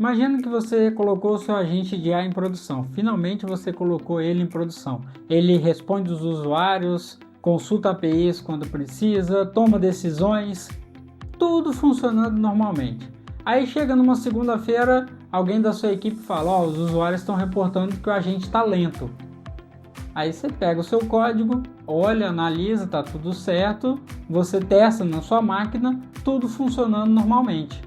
Imagina que você colocou o seu agente de IA em produção. Finalmente você colocou ele em produção. Ele responde os usuários, consulta APIs quando precisa, toma decisões, tudo funcionando normalmente. Aí chega numa segunda-feira, alguém da sua equipe fala: os usuários estão reportando que o agente está lento. Aí você pega o seu código, olha, analisa, tá tudo certo, você testa na sua máquina, tudo funcionando normalmente.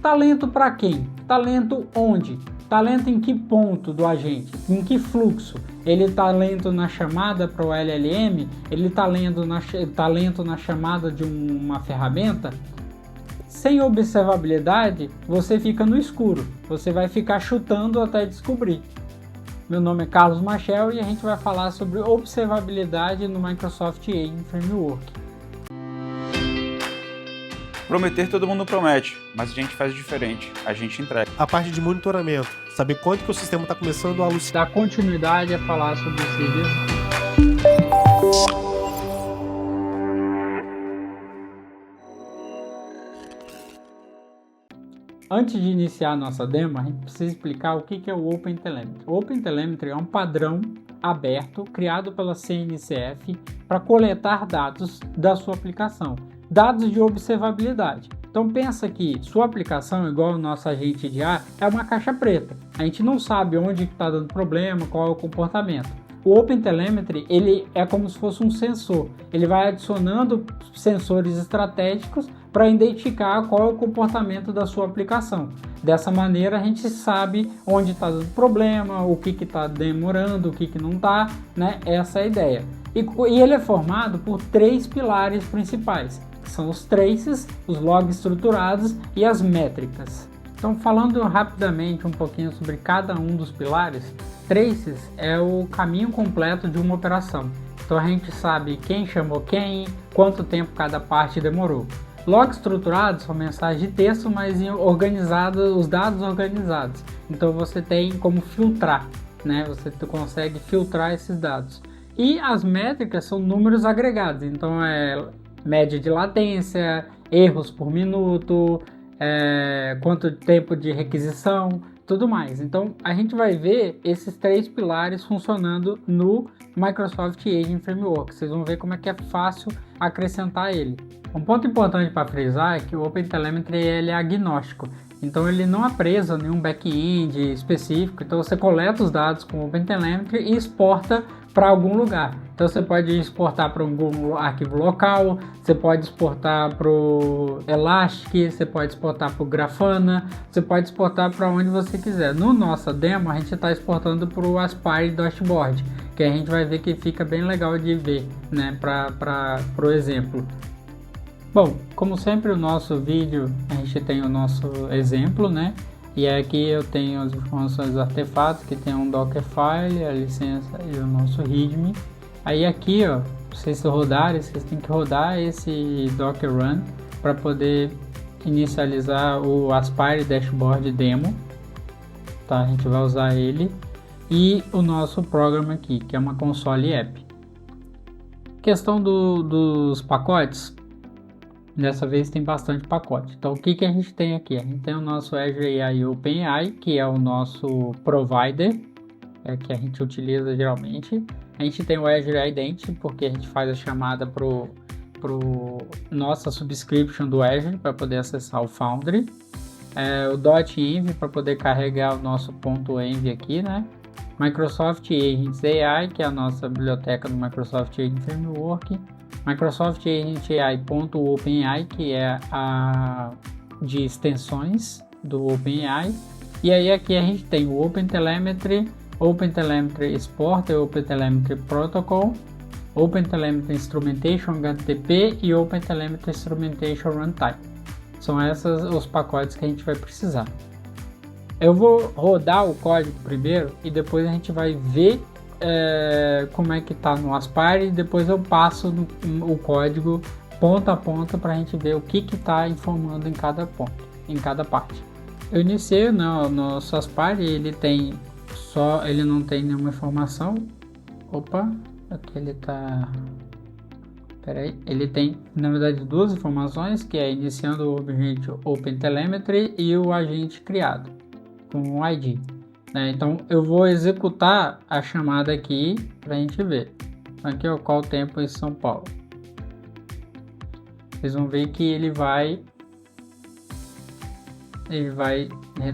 Tá lento para quem? Tá lento onde? Tá lento em que ponto do agente? Em que fluxo? Ele tá lento na chamada para o LLM? Ele tá lento na chamada de uma ferramenta? Sem observabilidade, você fica no escuro. Você vai ficar chutando até descobrir. Meu nome é Carlos Machel e a gente vai falar sobre observabilidade no Microsoft Agent Framework. Prometer todo mundo promete, mas a gente faz diferente, a gente entrega. A parte de monitoramento, saber quanto que o sistema está começando a alucinar. Dar continuidade a falar sobre o serviço. Antes de iniciar a nossa demo, a gente precisa explicar o que é o OpenTelemetry. O OpenTelemetry é um padrão aberto criado pela CNCF para coletar dados da sua aplicação, dados de observabilidade. Então pensa que sua aplicação, igual o nosso agente de IA, é uma caixa preta. A gente não sabe onde está dando problema, qual é o comportamento. O OpenTelemetry, ele é como se fosse um sensor. Ele vai adicionando sensores estratégicos para identificar qual é o comportamento da sua aplicação. Dessa maneira a gente sabe onde está dando problema, o que está demorando, o que não está, né? Essa é a ideia. E ele é formado por 3 pilares principais, que são os traces, os logs estruturados e as métricas. Então, falando rapidamente um pouquinho sobre cada um dos pilares, traces é o caminho completo de uma operação. Então a gente sabe quem chamou quem, quanto tempo cada parte demorou. Logs estruturados são mensagens de texto, mas organizadas, os dados organizados. Então você tem como filtrar, né? Você consegue filtrar esses dados. E as métricas são números agregados. Então é média de latência, erros por minuto, quanto tempo de requisição, tudo mais. Então a gente vai ver esses 3 pilares funcionando no Microsoft Agent Framework. Vocês vão ver como é que é fácil acrescentar ele. Um ponto importante para frisar é que o OpenTelemetry ele é agnóstico. Então ele não é preso a nenhum back-end específico. Então você coleta os dados com o OpenTelemetry e exporta para algum lugar. Então você pode exportar para algum arquivo local, você pode exportar para o Elastic, você pode exportar para o Grafana, você pode exportar para onde você quiser. No nossa demo a gente está exportando para o Aspire Dashboard, que a gente vai ver que fica bem legal de ver, né, para o exemplo. Bom, como sempre o nosso vídeo a gente tem o nosso exemplo, né? E aqui eu tenho as informações dos artefatos, que tem um Dockerfile, a licença e o nosso README. Aí aqui, ó, para vocês rodarem, vocês têm que rodar esse Docker Run para poder inicializar o Aspire Dashboard Demo. Tá, a gente vai usar ele. E o nosso programa aqui, que é uma console app. Questão dos pacotes. Dessa vez tem bastante pacote. Então o que a gente tem aqui? A gente tem o nosso Azure AI OpenAI, que é o nosso provider, que a gente utiliza geralmente. A gente tem o Azure Identity, porque a gente faz a chamada para nossa subscription do Azure para poder acessar o Foundry. O .env para poder carregar o nosso .env aqui, né? Microsoft Agents AI, que é a nossa biblioteca do Microsoft Agent Framework. Microsoft Agent AI.openai, que é a de extensões do OpenAI. E aí aqui a gente tem o OpenTelemetry, OpenTelemetry Exporter, OpenTelemetry Protocol, OpenTelemetry Instrumentation HTTP e OpenTelemetry Instrumentation Runtime. São esses os pacotes que a gente vai precisar. Eu vou rodar o código primeiro e depois a gente vai ver como é que tá no Aspire, e depois eu passo o código ponta a ponta para a gente ver o que está informando em cada ponto, em cada parte. Eu iniciei no nosso Aspire, ele não tem nenhuma informação. Opa, aqui ele tá. Peraí, ele tem na verdade 2 informações, que é iniciando o agente OpenTelemetry e o agente criado. com o ID. Né? Então eu vou executar a chamada aqui para a gente ver. Aqui, ó, qual o tempo em São Paulo. Vocês vão ver que ele vai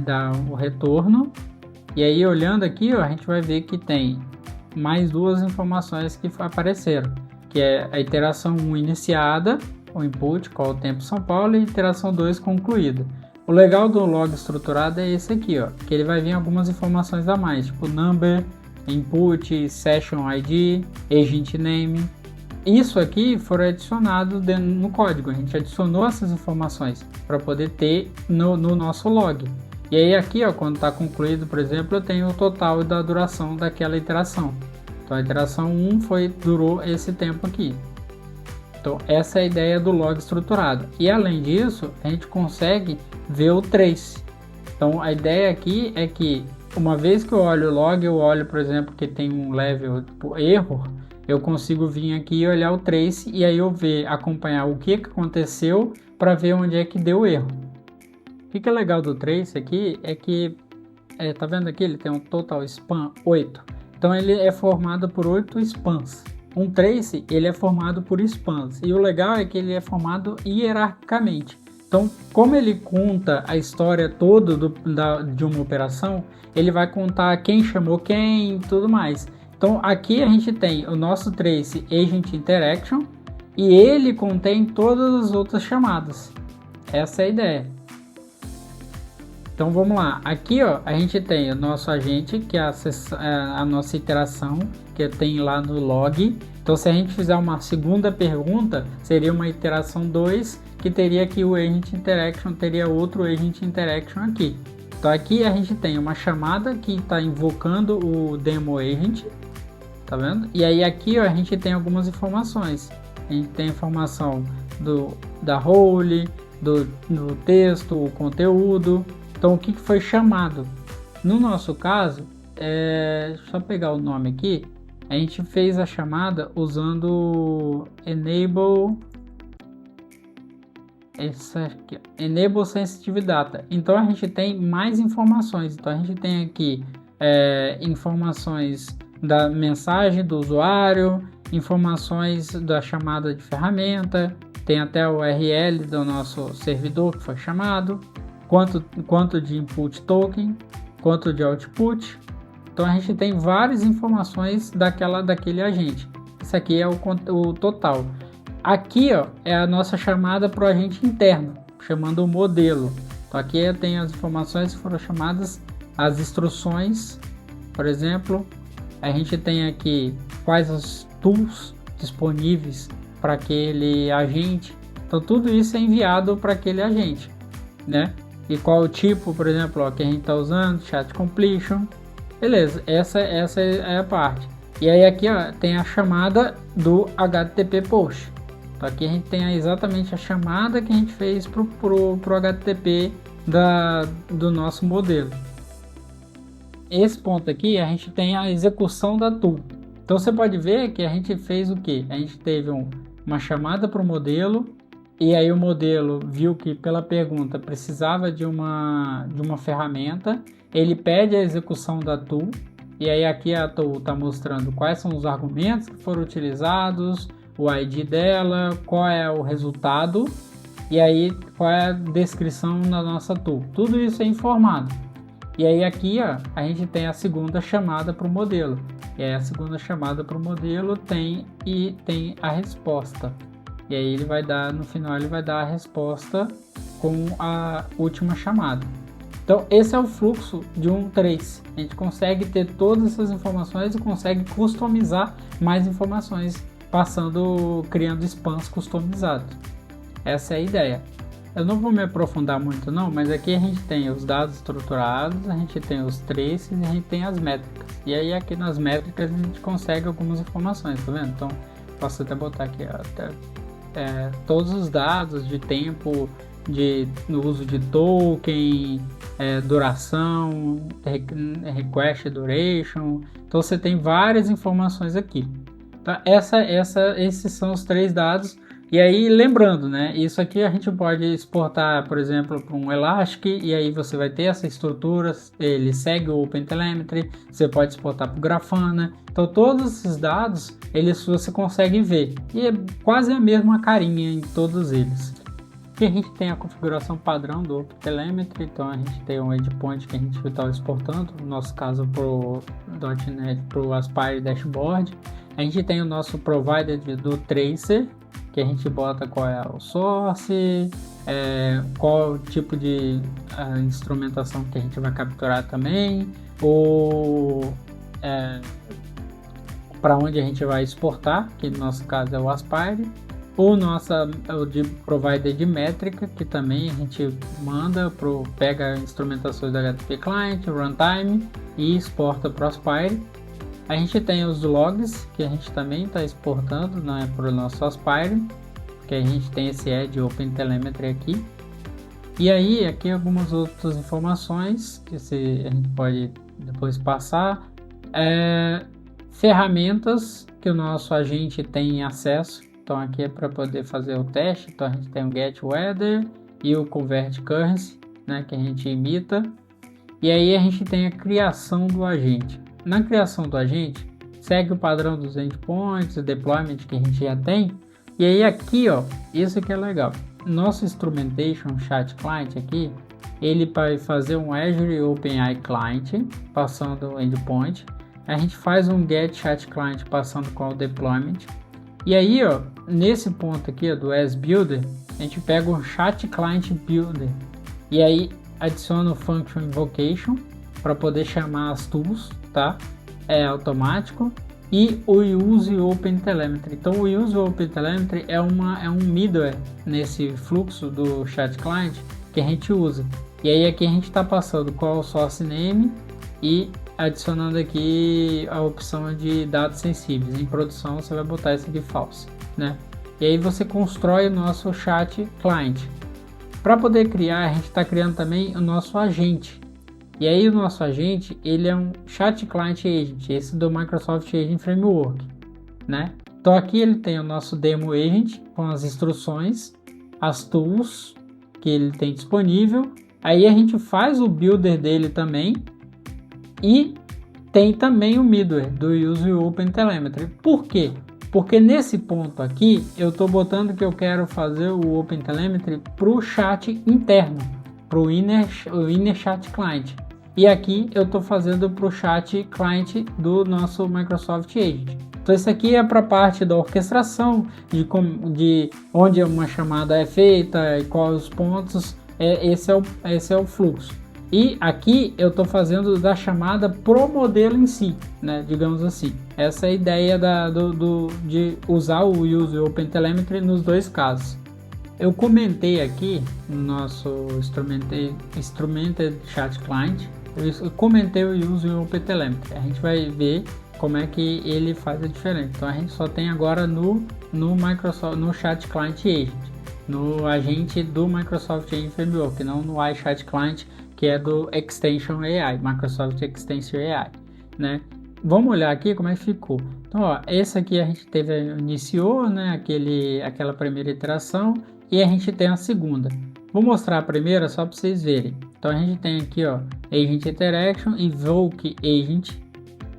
dar o retorno. E aí, olhando aqui, ó, a gente vai ver que tem mais duas informações que apareceram, que é a iteração 1 iniciada, o input, qual o tempo São Paulo, e a iteração 2 concluída. O legal do log estruturado é esse aqui, ó, que ele vai vir algumas informações a mais, tipo number, input, session ID, agent name. Isso aqui foi adicionado no código, a gente adicionou essas informações para poder ter no nosso log. E aí aqui, ó, quando está concluído, por exemplo, eu tenho o total da duração daquela iteração. Então a iteração 1 durou esse tempo aqui. Então essa é a ideia do log estruturado. E além disso, a gente consegue ver o trace. Então a ideia aqui é que uma vez que eu olho o log, eu olho, por exemplo, que tem um level tipo erro, eu consigo vir aqui e olhar o trace e aí eu acompanhar o que aconteceu para ver onde é que deu erro. O que é legal do trace aqui é que, tá vendo aqui, ele tem um total span 8. Então ele é formado por 8 spans. Um trace, ele é formado por spans. E o legal é que ele é formado hierarquicamente. Então, como ele conta a história toda de uma operação, ele vai contar quem chamou quem e tudo mais. Então, aqui a gente tem o nosso trace Agent Interaction e ele contém todas as outras chamadas. Essa é a ideia. Então vamos lá, aqui ó, a gente tem o nosso agente, que é a nossa iteração, que tem lá no log. Então se a gente fizer uma segunda pergunta, seria uma iteração 2, que teria aqui o agent interaction, teria outro agent interaction aqui. Então aqui a gente tem uma chamada que está invocando o demo agent, tá vendo? E aí aqui ó, a gente tem algumas informações. A gente tem informação da role, do texto, o conteúdo. Então o que foi chamado? No nosso caso, só pegar o nome aqui, a gente fez a chamada usando enable sensitive data. Então a gente tem mais informações. Então a gente tem aqui informações da mensagem do usuário, informações da chamada de ferramenta, tem até o URL do nosso servidor que foi chamado. Quanto de input token, quanto de output. Então a gente tem várias informações daquele agente. Isso aqui é o total. Aqui ó, é a nossa chamada para o agente interno, chamando o modelo. Então aqui tem as informações que foram chamadas, as instruções, por exemplo. A gente tem aqui quais os tools disponíveis para aquele agente. Então tudo isso é enviado para aquele agente, né? E qual o tipo, por exemplo, ó, que a gente está usando, chat completion. Beleza, essa é a parte. E aí aqui ó, tem a chamada do HTTP post. Então aqui a gente tem exatamente a chamada que a gente fez pro HTTP do nosso modelo. Esse ponto aqui a gente tem a execução da tool. Então você pode ver que a gente fez o que? A gente teve uma chamada para o modelo. E aí o modelo viu que pela pergunta precisava de uma ferramenta, ele pede a execução da tool, e aí aqui a tool está mostrando quais são os argumentos que foram utilizados, o ID dela, qual é o resultado, e aí qual é a descrição da nossa tool. Tudo isso é informado. E aí aqui ó, a gente tem a segunda chamada para o modelo, e aí a segunda chamada para o modelo tem a resposta. E aí ele vai dar, no final ele vai dar a resposta com a última chamada. Então esse é o fluxo de um trace. A gente consegue ter todas essas informações e consegue customizar mais informações, criando spans customizados. Essa é a ideia. Eu não vou me aprofundar muito não, mas aqui a gente tem os dados estruturados, a gente tem os traces e a gente tem as métricas. E aí aqui nas métricas a gente consegue algumas informações, tá vendo? Então posso até botar aqui todos os dados de tempo no uso de token, duração, request duration. Então você tem várias informações aqui. Então, esses são os 3 dados E aí, lembrando, né? Isso aqui a gente pode exportar, por exemplo, para um Elastic, e aí você vai ter essa estrutura, ele segue o OpenTelemetry, você pode exportar para o Grafana. Então, todos esses dados, você consegue ver. E é quase a mesma carinha em todos eles. Aqui a gente tem a configuração padrão do OpenTelemetry, então a gente tem um endpoint que a gente está exportando, no nosso caso para o .NET, para o Aspire Dashboard. A gente tem o nosso provider do Tracer, que a gente bota qual é o source, qual o tipo de instrumentação que a gente vai capturar também, ou para onde a gente vai exportar, que no nosso caso é o Aspire, ou o de provider de métrica, que também a gente manda pega instrumentações da HTTP Client, runtime e exporta para o Aspire. A gente tem os logs, que a gente também está exportando, né, para o nosso Aspire, que a gente tem esse Edge OpenTelemetry aqui. E aí, aqui algumas outras informações que a gente pode depois passar. Ferramentas que o nosso agente tem acesso. Então, aqui é para poder fazer o teste. Então, a gente tem o GetWeather e o ConvertCurrency, né, que a gente imita. E aí, a gente tem a criação do agente. Na criação do agente, segue o padrão dos endpoints, o deployment que a gente já tem. E aí aqui, ó, isso que é legal. Nosso instrumentation chat client aqui, ele vai fazer um Azure OpenAI Client, passando o endpoint. A gente faz um get chat client passando com o deployment. E aí, ó, nesse ponto aqui, ó, do as builder, a gente pega o chat client builder. E aí adiciona o function invocation para poder chamar as tools, tá? É automático. E o use OpenTelemetry. Então o use OpenTelemetry é um middleware nesse fluxo do chat client que a gente usa. E aí aqui a gente está passando qual é o source name e adicionando aqui a opção de dados sensíveis. Em produção você vai botar esse de false, né? E aí você constrói o nosso chat client. Para poder criar, a gente está criando também o nosso agente. E aí o nosso agente, ele é um Chat Client Agent, esse do Microsoft Agent Framework, né? Então aqui ele tem o nosso Demo Agent com as instruções, as tools que ele tem disponível. Aí a gente faz o builder dele também e tem também o middleware do Use OpenTelemetry. Por quê? Porque nesse ponto aqui eu estou botando que eu quero fazer o OpenTelemetry para o chat interno, para o inner Chat Client. E aqui eu estou fazendo para o chat client do nosso Microsoft Agent. Então isso aqui é para a parte da orquestração, de onde uma chamada é feita e quais os pontos. Esse é o fluxo. E aqui eu estou fazendo da chamada pro modelo em si, né? Digamos assim. Essa é a ideia de usar o Use OpenTelemetry nos dois casos. Eu comentei aqui no nosso Instrumented Chat Client, eu comentei o Use OpenTelemetry. A gente vai ver como é que ele faz a diferença. Então a gente só tem agora no Microsoft, no Chat Client Agent, no agente do Microsoft Agent Framework, não no iChat Client, que é do Extension AI, Microsoft Extension AI, né? Vamos olhar aqui como é que ficou. Então, ó, esse aqui a gente iniciou, né, aquela primeira iteração, e a gente tem a segunda. Vou mostrar a primeira só para vocês verem. Então a gente tem aqui, ó, Agent Interaction, Invoke Agent,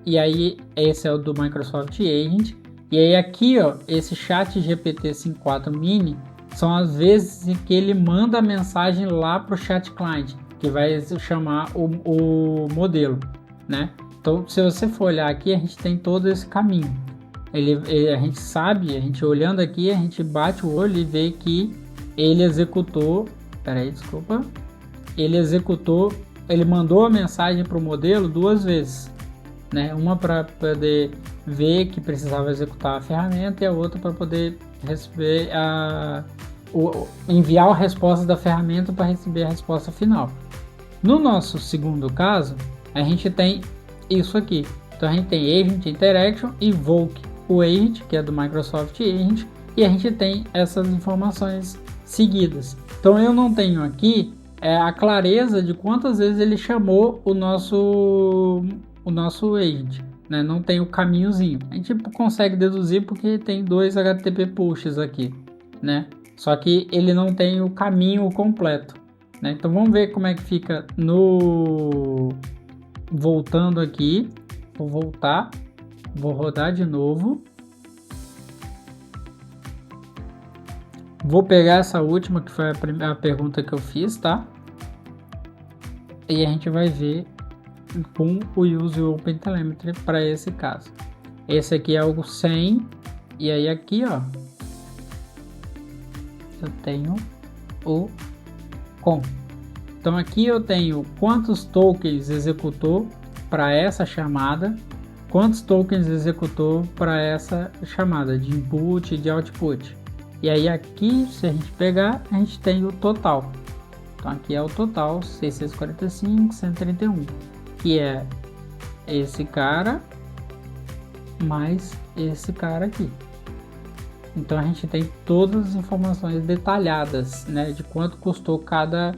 e aí esse é o do Microsoft Agent. E aí aqui, ó, esse Chat GPT 5.4 Mini são as vezes em que ele manda a mensagem lá para o Chat Client, que vai chamar o modelo, né? Então, se você for olhar aqui, a gente tem todo esse caminho. A gente sabe, a gente olhando aqui, a gente bate o olho e vê que ele executou. Peraí, desculpa. Ele mandou a mensagem para o modelo 2 vezes, né? Uma para poder ver que precisava executar a ferramenta e a outra para poder receber enviar a resposta da ferramenta para receber a resposta final. No nosso segundo caso, a gente tem isso aqui. Então a gente tem Agent Interaction, Invoke o Agent, que é do Microsoft Agent, e a gente tem essas informações seguidas. Então eu não tenho aqui a clareza de quantas vezes ele chamou o nosso Agent, né? Não tem o caminhozinho. A gente consegue deduzir porque tem 2 HTTP pushes aqui. né? Só que ele não tem o caminho completo, né? Então vamos ver como é que fica no... Voltando aqui, vou voltar, vou rodar de novo. Vou pegar essa última, que foi a pergunta que eu fiz, tá? E a gente vai ver com o Use OpenTelemetry para esse caso. Esse aqui é o 100, e aí aqui, ó, eu tenho o com. Então aqui eu tenho quantos tokens executou para essa chamada, quantos tokens executou para essa chamada de input e de output. E aí aqui, se a gente pegar, a gente tem o total. Então aqui é o total 645, 131, que é esse cara mais esse cara aqui. Então a gente tem todas as informações detalhadas, né, de quanto custou cada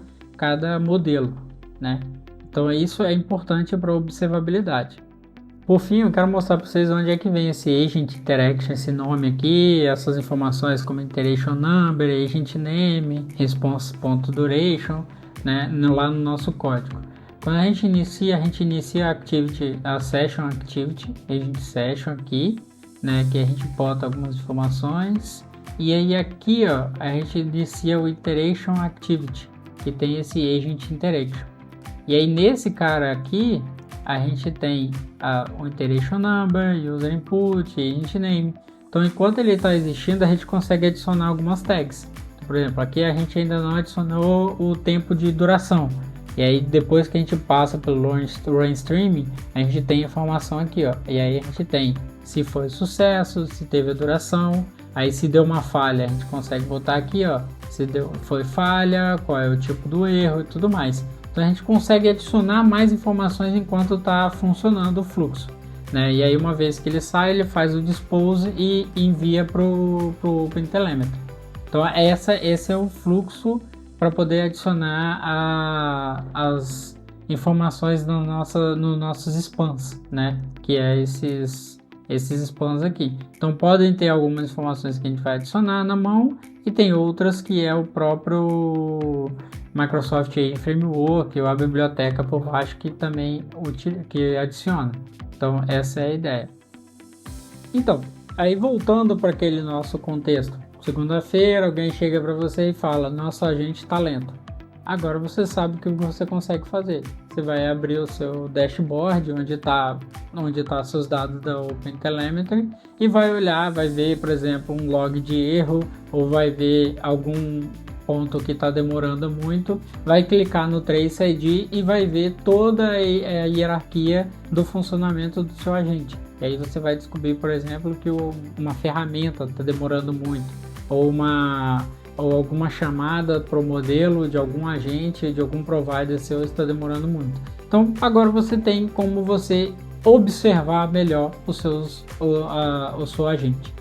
modelo, né? Então isso é importante para observabilidade. Por fim, eu quero mostrar para vocês onde é que vem esse Agent Interaction, esse nome aqui, essas informações como Iteration Number, Agent Name, Response.Duration, né, lá no nosso código. Quando a gente inicia a Activity, a Session Activity, Agent Session aqui, né, que a gente bota algumas informações, e aí aqui, ó, a gente inicia o Iteration Activity, que tem esse Agent Interaction. E aí nesse cara aqui, a gente tem o Iteration Number, User Input, Agent Name. Então, enquanto ele está existindo, a gente consegue adicionar algumas tags. Por exemplo, aqui a gente ainda não adicionou o tempo de duração. E aí, depois que a gente passa pelo Run Streaming, a gente tem a informação aqui, ó. E aí a gente tem se foi sucesso, se teve a duração. Aí, se deu uma falha, a gente consegue botar aqui, ó. Se foi falha, qual é o tipo do erro e tudo mais. Então a gente consegue adicionar mais informações enquanto está funcionando o fluxo, né? E aí uma vez que ele sai, ele faz o dispose e envia para o OpenTelemetry. Então esse é o fluxo para poder adicionar as informações nos nossos spans, né? Que é esses spans aqui. Então podem ter algumas informações que a gente vai adicionar na mão e tem outras que é o próprio Microsoft Framework ou a biblioteca por baixo que também que adiciona. Então essa é a ideia. Então, aí voltando para aquele nosso contexto, segunda-feira alguém chega para você e fala: nosso agente está lento. Agora você sabe o que você consegue fazer. Você vai abrir o seu dashboard onde tá seus dados da OpenTelemetry e vai olhar, vai ver, por exemplo, um log de erro ou vai ver algum ponto que está demorando muito, vai clicar no Trace ID e vai ver toda a hierarquia do funcionamento do seu agente. E aí você vai descobrir, por exemplo, que uma ferramenta está demorando muito, ou alguma chamada para o modelo de algum agente, de algum provider seu está demorando muito. Então agora você tem como você observar melhor o seu agente.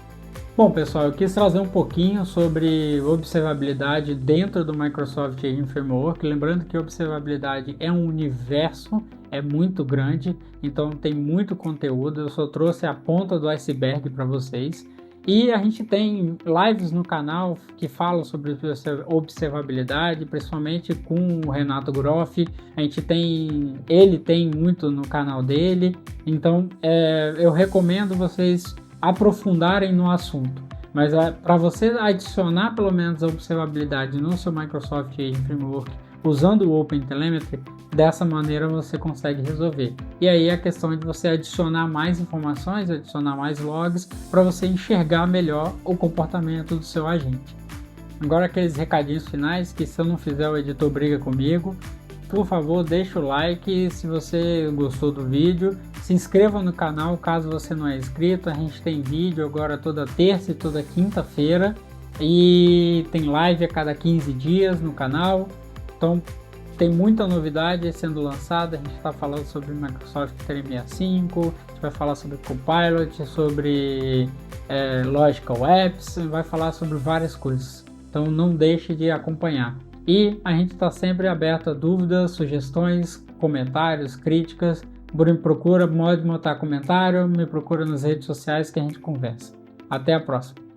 Bom, pessoal, eu quis trazer um pouquinho sobre observabilidade dentro do Microsoft Agent Framework. Lembrando que observabilidade é um universo, é muito grande, então tem muito conteúdo. Eu só trouxe a ponta do iceberg para vocês. E a gente tem lives no canal que falam sobre observabilidade, principalmente com o Renato Groff. Ele tem muito no canal dele, então eu recomendo vocês aprofundarem no assunto. Mas para você adicionar pelo menos a observabilidade no seu Microsoft Agent Framework usando o OpenTelemetry, dessa maneira você consegue resolver. E aí a questão é de você adicionar mais informações, adicionar mais logs para você enxergar melhor o comportamento do seu agente. Agora aqueles recadinhos finais, que se eu não fizer o editor briga comigo. Por favor, deixa o like se você gostou do vídeo. Se inscreva no canal caso você não é inscrito. A gente tem vídeo agora toda terça e toda quinta-feira. E tem live a cada 15 dias no canal. Então tem muita novidade sendo lançada. A gente está falando sobre Microsoft 365. A gente vai falar sobre Copilot, sobre Logical Apps. Vai falar sobre várias coisas. Então não deixe de acompanhar. E a gente está sempre aberto a dúvidas, sugestões, comentários, críticas. Pode botar comentário, me procura nas redes sociais que a gente conversa. Até a próxima.